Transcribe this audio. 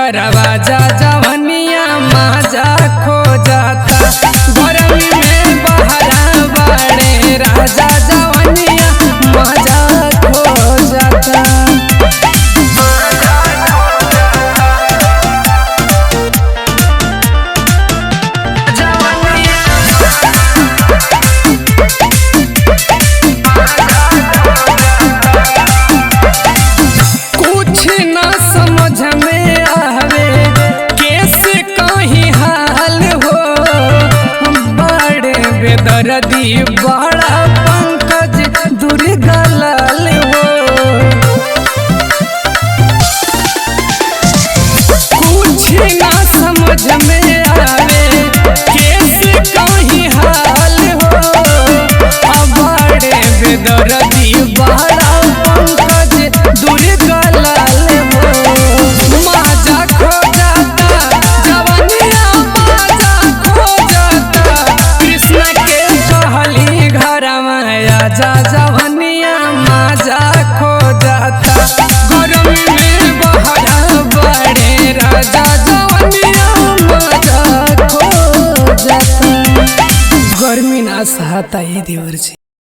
दरवाजा जवनिया माजा खो जाता। गरमी में बहरा बड़े राजा जवनिया माजा खो जाता। कुछ न समझ में आवे कैसे कहीं हाल हो, बड़े बेदर्दी बड़ा पंकज दुर्गलाल हो। कुछ न समझ में आवे कैसे कहीं हाल हो, बड़े बेदर्दी बड़ा पंकज दुर्गलाल हो। माजा खो जाता जवनिया माजा खो जाता। कृष्ण के कहली घर में आजा जवनिया माजा खो जाता। गरमी में बहरा बड़े राजा जवनिया माजा खो जाता। गर्मी ना सहता ये देवर जी।